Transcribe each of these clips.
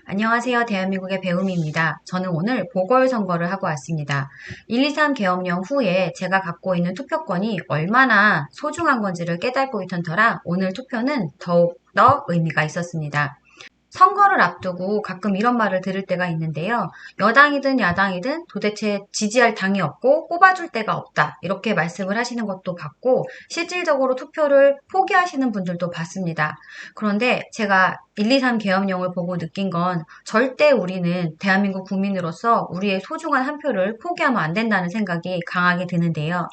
안녕하세요. 대한민국의 배우미입니다. 저는 오늘 보궐선거를 하고 왔습니다. 123 계엄령 후에 제가 갖고 있는 투표권이 얼마나 소중한 건지를 깨닫고 있던 터라 오늘 투표는 더욱더 의미가 있었습니다. 선거를 앞두고 가끔 이런 말을 들을 때가 있는데요. 여당이든 야당이든 도대체 지지할 당이 없고 뽑아줄 데가 없다. 이렇게 말씀을 하시는 것도 봤고 실질적으로 투표를 포기하시는 분들도 봤습니다. 그런데 제가 123 계엄령을 보고 느낀 건 절대 우리는 대한민국 국민으로서 우리의 소중한 한 표를 포기하면 안 된다는 생각이 강하게 드는데요.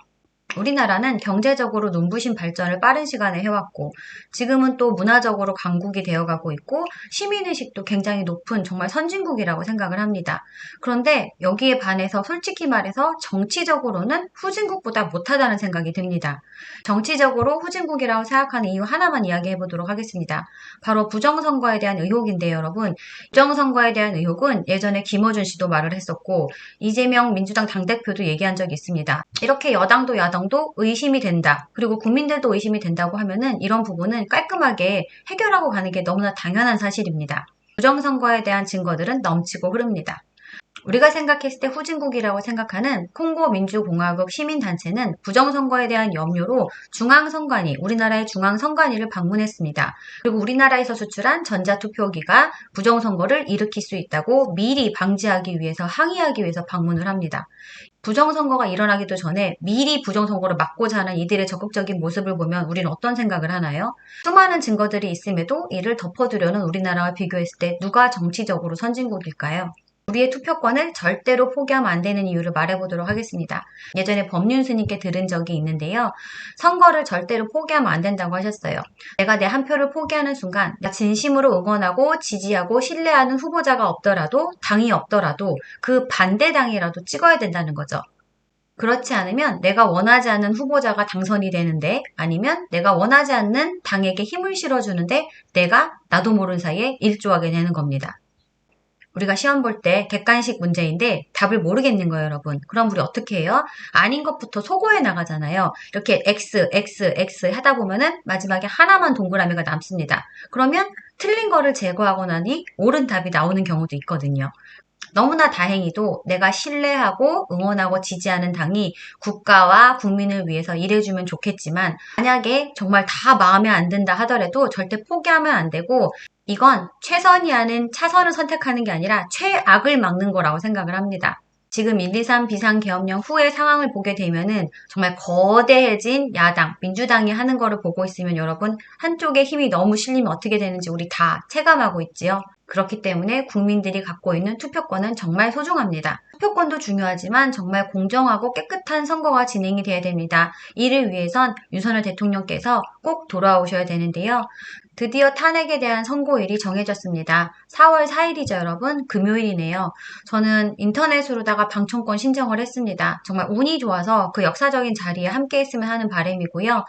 우리나라는 경제적으로 눈부신 발전을 빠른 시간에 해왔고 지금은 또 문화적으로 강국이 되어가고 있고 시민의식도 굉장히 높은 정말 선진국이라고 생각을 합니다. 그런데 여기에 반해서 솔직히 말해서 정치적으로는 후진국보다 못하다는 생각이 듭니다. 정치적으로 후진국이라고 생각하는 이유 하나만 이야기해 보도록 하겠습니다. 바로 부정선거에 대한 의혹인데요, 여러분. 부정선거에 대한 의혹은 예전에 김어준 씨도 말을 했었고 이재명 민주당 당대표도 얘기한 적이 있습니다. 이렇게 여당도 야당도 의심이 된다. 그리고 국민들도 의심이 된다고 하면은 이런 부분은 깔끔하게 해결하고 가는 게 너무나 당연한 사실입니다. 부정선거에 대한 증거들은 넘치고 흐릅니다. 우리가 생각했을 때 후진국이라고 생각하는 콩고 민주공화국 시민단체는 부정선거에 대한 염려로 중앙선관위, 우리나라의 중앙선관위를 방문했습니다. 그리고 우리나라에서 수출한 전자투표기가 부정선거를 일으킬 수 있다고 미리 방지하기 위해서 항의하기 위해서 방문을 합니다. 부정선거가 일어나기도 전에 미리 부정선거를 막고자 하는 이들의 적극적인 모습을 보면 우리는 어떤 생각을 하나요? 수많은 증거들이 있음에도 이를 덮어두려는 우리나라와 비교했을 때 누가 정치적으로 선진국일까요? 우리의 투표권을 절대로 포기하면 안 되는 이유를 말해보도록 하겠습니다. 예전에 법륜 스님께 들은 적이 있는데요. 선거를 절대로 포기하면 안 된다고 하셨어요. 내가 내 한 표를 포기하는 순간 내가 진심으로 응원하고 지지하고 신뢰하는 후보자가 없더라도 당이 없더라도 그 반대당이라도 찍어야 된다는 거죠. 그렇지 않으면 내가 원하지 않는 후보자가 당선이 되는데 아니면 내가 원하지 않는 당에게 힘을 실어주는데 내가 나도 모르는 사이에 일조하게 되는 겁니다. 우리가 시험 볼 때 객관식 문제인데 답을 모르겠는 거예요, 여러분. 그럼 우리 어떻게 해요? 아닌 것부터 소거해 나가잖아요. 이렇게 X, X, X 하다 보면은 마지막에 하나만 동그라미가 남습니다. 그러면 틀린 거를 제거하고 나니 옳은 답이 나오는 경우도 있거든요. 너무나 다행히도 내가 신뢰하고 응원하고 지지하는 당이 국가와 국민을 위해서 일해주면 좋겠지만 만약에 정말 다 마음에 안 든다 하더라도 절대 포기하면 안 되고 이건 최선이 아닌 차선을 선택하는 게 아니라 최악을 막는 거라고 생각을 합니다. 지금 123 비상계엄령 후의 상황을 보게 되면은 정말 거대해진 야당, 민주당이 하는 거를 보고 있으면 여러분 한쪽에 힘이 너무 실리면 어떻게 되는지 우리 다 체감하고 있지요. 그렇기 때문에 국민들이 갖고 있는 투표권은 정말 소중합니다. 투표권도 중요하지만 정말 공정하고 깨끗한 선거가 진행이 돼야 됩니다. 이를 위해선 윤석열 대통령께서 꼭 돌아오셔야 되는데요. 드디어 탄핵에 대한 선고일이 정해졌습니다. 4월 4일이죠, 여러분. 금요일이네요. 저는 인터넷으로다가 방청권 신청을 했습니다. 정말 운이 좋아서 그 역사적인 자리에 함께 했으면 하는 바람이고요.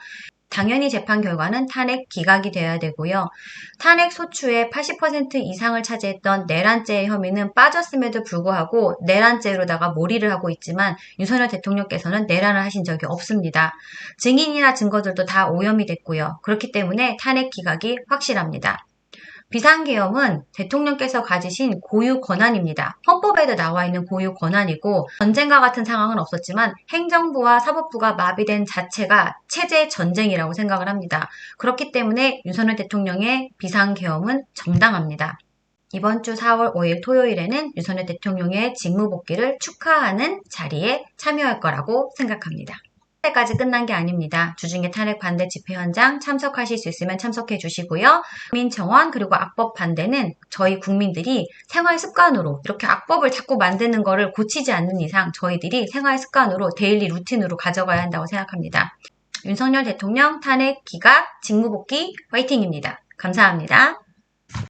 당연히 재판 결과는 탄핵 기각이 돼야 되고요. 탄핵 소추의 80% 이상을 차지했던 내란죄의 혐의는 빠졌음에도 불구하고 내란죄로다가 몰이를 하고 있지만 윤석열 대통령께서는 내란을 하신 적이 없습니다. 증인이나 증거들도 다 오염이 됐고요. 그렇기 때문에 탄핵 기각이 확실합니다. 비상계엄은 대통령께서 가지신 고유 권한입니다. 헌법에도 나와 있는 고유 권한이고 전쟁과 같은 상황은 없었지만 행정부와 사법부가 마비된 자체가 체제 전쟁이라고 생각을 합니다. 그렇기 때문에 윤석열 대통령의 비상계엄은 정당합니다. 이번 주 4월 5일 토요일에는 윤석열 대통령의 직무복귀를 축하하는 자리에 참여할 거라고 생각합니다. 까지 끝난 게 아닙니다. 주중에 탄핵 반대 집회 현장 참석하실 수 있으면 참석해 주시고요. 국민청원 그리고 악법 반대는 저희 국민들이 생활 습관으로 이렇게 악법을 자꾸 만드는 거를 고치지 않는 이상 저희들이 생활 습관으로 데일리 루틴으로 가져가야 한다고 생각합니다. 윤석열 대통령 탄핵 기각 직무복귀 화이팅입니다. 감사합니다.